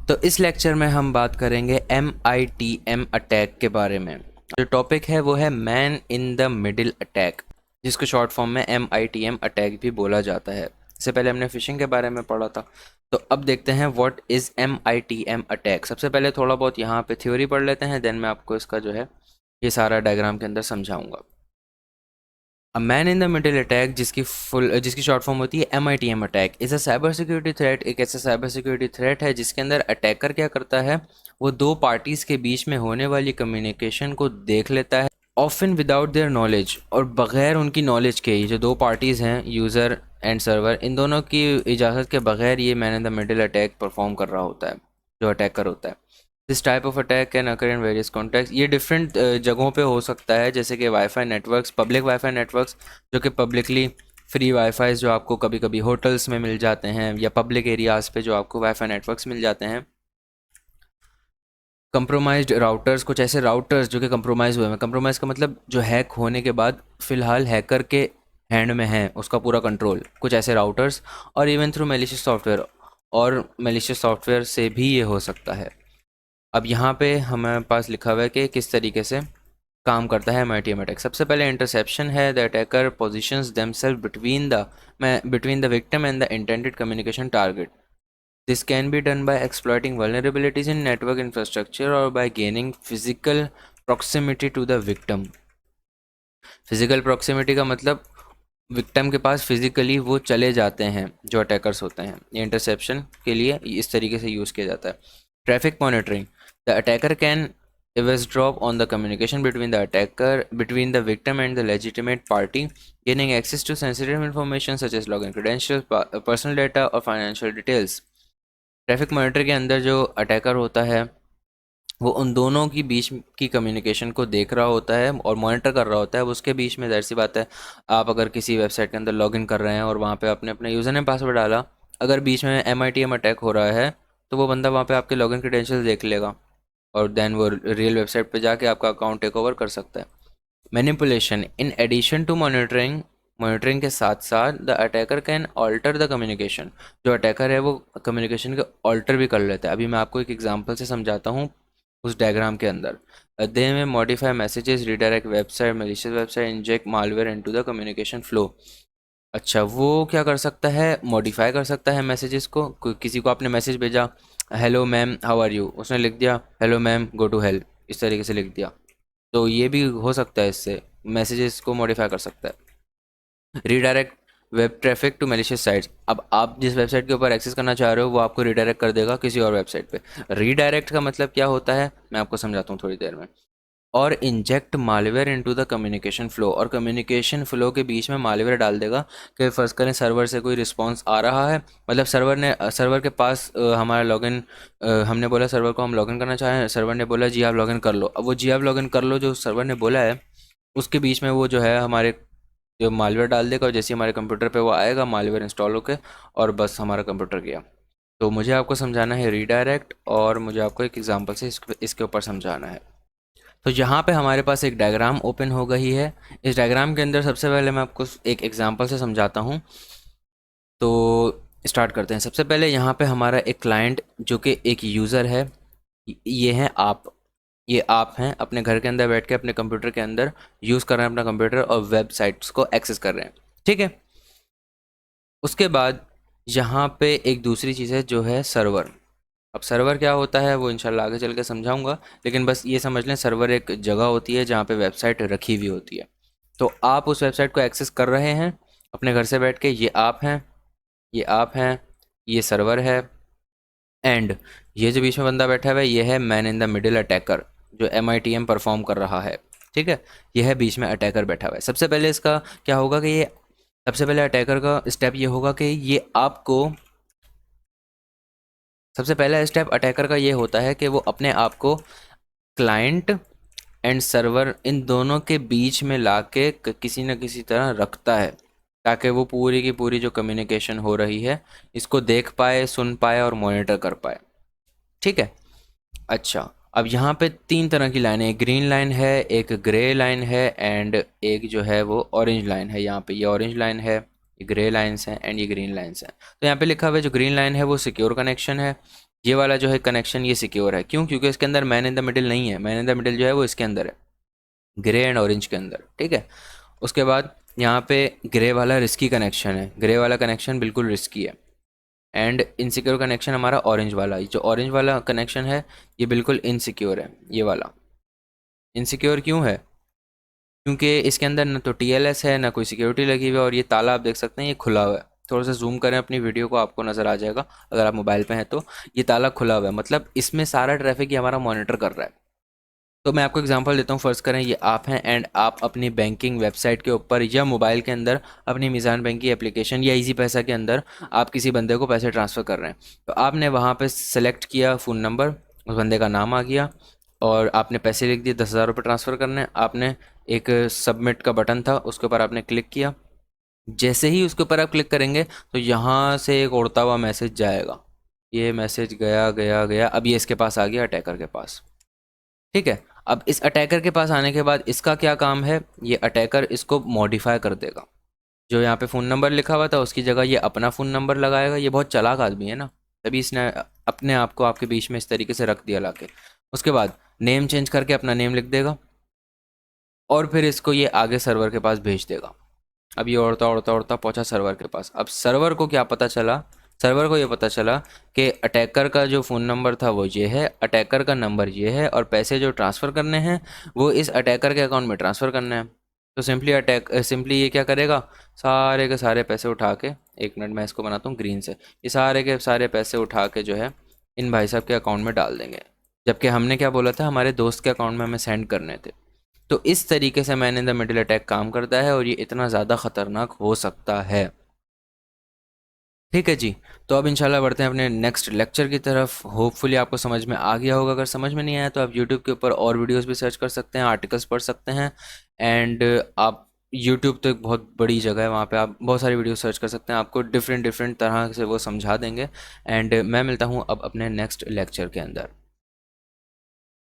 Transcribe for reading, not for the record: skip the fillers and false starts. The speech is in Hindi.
तो इस लेक्चर में हम बात करेंगे MITM अटैक के बारे में। जो टॉपिक है वो है man in the middle attack, जिसको शॉर्ट फॉर्म में MITM अटैक भी बोला जाता है। इससे पहले हमने फिशिंग के बारे में पढ़ा था। तो अब देखते हैं व्हाट इज़ MITM अटैक। सबसे पहले थोड़ा बहुत यहाँ पे थ्योरी पढ़ लेते हैं, देन मैं आपको इसका जो है ये सारा डायग्राम के अंदर समझाऊंगा। A man in the middle attack, जिसकी शॉर्ट फॉर्म होती है MITM attack, is a cyber security threat. एक ऐसा साइबर सिक्योरिटी थ्रेट है जिसके अंदर अटैकर क्या करता है, वो दो पार्टीज़ के बीच में होने वाली कम्युनिकेशन को देख लेता है, ऑफन विदाउट देयर नॉलेज, और बग़ैर उनकी नॉलेज के ही। जो दो पार्टीज़ हैं, यूज़र एंड सर्वर, इन दोनों की इजाज़त के बगैर ये man in the middle attack perform कर रहा होता है जो अटैकर होता है। This type of attack can occur in various context. ये डिफरेंट जगहों पे हो सकता है, जैसे कि wifi networks, public wifi networks, जो कि पब्लिकली फ्री वाईफाई जो आपको कभी कभी होटल्स में मिल जाते हैं, या पब्लिक एरियाज़ पे जो आपको वाईफाई नेटवर्क्स मिल जाते हैं। कंप्रोमाइज्ड राउटर्स, कुछ ऐसे राउटर्स जो कि कंप्रोमाइज़ हुए हैं। कंप्रोमाइज़ का मतलब जो हैक होने के बाद फ़िलहाल हैकर के हैंड में है उसका पूरा कंट्रोल, कुछ ऐसे राउटर्स। और इवन थ्रू मेलिशियस सॉफ्टवेयर, और मेलिशियस सॉफ्टवेयर से भी ये हो सकता है। अब यहाँ पे हमारे पास लिखा हुआ है कि किस तरीके से काम करता है MITM अटैक। सबसे पहले इंटरसेप्शन है। The attacker positions themselves between the victim and the intended communication target. This can be done by exploiting vulnerabilities in network infrastructure or by gaining physical proximity to the victim. Physical proximity का मतलब विक्टिम के पास फिजिकली वो चले जाते हैं जो अटैकर्स होते हैं। ये इंटरसेप्शन के लिए इस तरीके से यूज़ किया जाता है। Traffic monitoring, the attacker can eavesdrop on the communication between the victim and the legitimate party, gaining access to sensitive information such as login credentials, personal data और financial details। ट्रैफिक मॉनिटर के अंदर जो अटैकर होता है वो उन दोनों की बीच की कम्युनिकेशन को देख रहा होता है और मॉनिटर कर रहा होता है। अब उसके बीच में ज़ाहिर सी बात है, आप अगर किसी वेबसाइट के अंदर लॉगिन कर रहे हैं और वहाँ पे आपने अपना यूज़र नेम पासवर्ड डाला, अगर बीच में MITM अटैक हो रहा है तो वो बंदा वहाँ पे आपके लॉगिन क्रेडेंशियल्स देख लेगा और देन वो रियल वेबसाइट पे जाके आपका अकाउंट टेक ओवर कर सकता है। Manipulation, in addition to monitoring के साथ साथ the attacker can alter the communication. जो अटैकर है वो कम्युनिकेशन के ऑल्टर भी कर लेता है। अभी मैं आपको एक एग्जांपल से समझाता हूँ उस डायग्राम के अंदर। दे में modify messages, redirect website, malicious website, inject malware into the communication flow. अच्छा, वो क्या कर सकता है, मॉडिफाई कर सकता है मैसेजेस को। किसी को आपने मैसेज भेजा, hello ma'am how are you, उसने लिख दिया hello ma'am go to hell, इस तरीके से लिख दिया। तो ये भी हो सकता है, इससे मैसेजेस को मॉडिफाई कर सकता है। Redirect web traffic to malicious sites, अब आप जिस वेबसाइट के ऊपर एक्सेस करना चाह रहे हो वो आपको रीडायरेक्ट कर देगा किसी और वेबसाइट पे। रीडायरेक्ट का मतलब क्या होता है मैं आपको समझाता हूँ थोड़ी देर में। और inject malware into the communication flow, और कम्युनिकेशन फ्लो के बीच में मालवेयर डाल देगा। कि फर्ज करें सर्वर से कोई रिस्पांस आ रहा है, मतलब सर्वर के पास हमारा लॉगिन, हमने बोला सर्वर को हम लॉगिन करना चाह रहे हैं, सर्वर ने बोला जी आप लॉगिन कर लो। अब वो जी आप लॉगिन कर लो जो सर्वर ने बोला है, उसके बीच में वो जो है हमारे जो मालवेयर डाल देगा, और जैसे हमारे कंप्यूटर पे वो आएगा मालवेयर इंस्टॉल होकर, और बस हमारा कंप्यूटर गया। तो मुझे आपको समझाना है रीडायरेक्ट, और मुझे आपको एक एग्जांपल से इसके ऊपर समझाना है। तो यहाँ पे हमारे पास एक डायग्राम ओपन हो गई है। इस डायग्राम के अंदर सबसे पहले मैं आपको एक एग्जांपल से समझाता हूँ। तो स्टार्ट करते हैं। सबसे पहले यहाँ पे हमारा एक क्लाइंट जो कि एक यूज़र है, ये हैं आप। ये आप हैं अपने घर के अंदर बैठ के अपने कंप्यूटर के अंदर यूज़ कर रहे हैं अपना कंप्यूटर और वेबसाइट्स को एक्सेस कर रहे हैं, ठीक है। उसके बाद यहाँ पे एक दूसरी चीज़ है जो है सर्वर। अब सर्वर क्या होता है वो इंशाल्लाह आगे चल के समझाऊंगा, लेकिन बस ये समझ लें सर्वर एक जगह होती है जहाँ पे वेबसाइट रखी हुई होती है। तो आप उस वेबसाइट को एक्सेस कर रहे हैं अपने घर से बैठ के। ये आप हैं, ये आप हैं, ये सर्वर है, एंड ये जो बीच में बंदा बैठा हुआ है ये है man in the middle attacker, जो MITM परफॉर्म कर रहा है, ठीक है। ये है बीच में अटैकर बैठा हुआ है। सबसे पहले इसका क्या होगा कि ये, सबसे पहले अटैकर का स्टेप ये होगा कि ये आपको, सबसे पहला स्टेप अटैकर का ये होता है कि वो अपने आप को क्लाइंट एंड सर्वर इन दोनों के बीच में लाके किसी न किसी तरह रखता है, ताकि वो पूरी की पूरी जो कम्युनिकेशन हो रही है इसको देख पाए, सुन पाए और मॉनिटर कर पाए, ठीक है। अच्छा, अब यहाँ पे तीन तरह की लाइनें, एक ग्रीन लाइन है, एक ग्रे लाइन है, एंड एक जो है वो ऑरेंज लाइन है। यहाँ पे ये ऑरेंज लाइन है, ये ग्रे लाइन्स हैं, एंड ये ग्रीन लाइन्स हैं। तो यहाँ पे लिखा हुआ है जो ग्रीन लाइन है वो सिक्योर कनेक्शन है, ये वाला जो है कनेक्शन ये सिक्योर है। क्यों? क्योंकि इसके अंदर मैन इन द मिडिल नहीं है। मैन इन द मिडिल जो है वो इसके अंदर है, ग्रे एंड ऑरेंज के अंदर, ठीक है। उसके बाद यहाँ पे ग्रे वाला रिस्की कनेक्शन है, ग्रे वाला कनेक्शन बिल्कुल रिस्की है। एंड इनसिक्योर कनेक्शन हमारा ऑरेंज वाला, जो ऑरेंज वाला कनेक्शन है ये बिल्कुल इनसिक्योर है। ये वाला इनसिक्योर क्यों है? क्योंकि इसके अंदर ना तो टीएलएस है ना कोई सिक्योरिटी लगी हुई है, और ये ताला आप देख सकते हैं ये खुला हुआ है। थोड़ा सा जूम करें अपनी वीडियो को, आपको नज़र आ जाएगा अगर आप मोबाइल पे हैं तो। ये ताला खुला हुआ है, मतलब इसमें सारा ट्रैफिक ये हमारा मॉनिटर कर रहा है। तो मैं आपको एग्जांपल देता हूँ। फ़र्ज़ करें ये आप हैं एंड आप अपनी बैंकिंग वेबसाइट के ऊपर या मोबाइल के अंदर अपनी मीज़ान बैंक की एप्लीकेशन या इजी पैसा के अंदर आप किसी बंदे को पैसे ट्रांसफ़र कर रहे हैं। तो आपने वहाँ पे सेलेक्ट किया फ़ोन नंबर, उस बंदे का नाम आ गया और आपने पैसे लिख दिए, 10,000 रुपये ट्रांसफ़र करने हैं। आपने एक सबमिट का बटन था, उसके ऊपर आपने क्लिक किया। जैसे ही उसके ऊपर आप क्लिक करेंगे तो यहाँ से एक उड़ता हुआ मैसेज जाएगा। ये मैसेज गया गया गया, अब ये इसके पास आ गया, अटैकर के पास, ठीक है। अब इस अटैकर के पास आने के बाद इसका क्या काम है? ये अटैकर इसको मॉडिफाई कर देगा। जो यहाँ पे फ़ोन नंबर लिखा हुआ था उसकी जगह ये अपना फ़ोन नंबर लगाएगा। ये बहुत चालाक आदमी है ना, तभी इसने अपने आप को आपके बीच में इस तरीके से रख दिया लाके। उसके बाद नेम चेंज करके अपना नेम लिख देगा और फिर इसको ये आगे सर्वर के पास भेज देगा। अब ये उड़ता उड़ता उड़ता पहुंचा सर्वर के पास। अब सर्वर को क्या पता चला? सर्वर को ये पता चला कि अटैकर का जो फ़ोन नंबर था वो ये है, अटैकर का नंबर ये है, और पैसे जो ट्रांसफ़र करने हैं वो इस अटैकर के अकाउंट में ट्रांसफ़र करने हैं। तो सिंपली ये क्या करेगा, सारे के सारे पैसे उठा के, एक मिनट मैं इसको बनाता हूँ ग्रीन से, ये सारे के सारे पैसे उठा के जो है इन भाई साहब के अकाउंट में डाल देंगे। जबकि हमने क्या बोला था, हमारे दोस्त के अकाउंट में हमें सेंड करने थे। तो इस तरीके से man in the middle attack काम करता है और ये इतना ज़्यादा ख़तरनाक हो सकता है। ठीक है जी। तो अब इंशाल्लाह बढ़ते हैं अपने नेक्स्ट लेक्चर की तरफ। होपफुली आपको समझ में आ गया होगा। अगर समझ में नहीं आया तो आप यूट्यूब के ऊपर और वीडियोस भी सर्च कर सकते हैं, आर्टिकल्स पढ़ सकते हैं। एंड आप यूट्यूब तो एक बहुत बड़ी जगह है, वहाँ पे आप बहुत सारी वीडियो सर्च कर सकते हैं, आपको डिफरेंट डिफरेंट तरह से वो समझा देंगे। एंड मैं मिलता हूँ अब अपने नेक्स्ट लेक्चर के अंदर।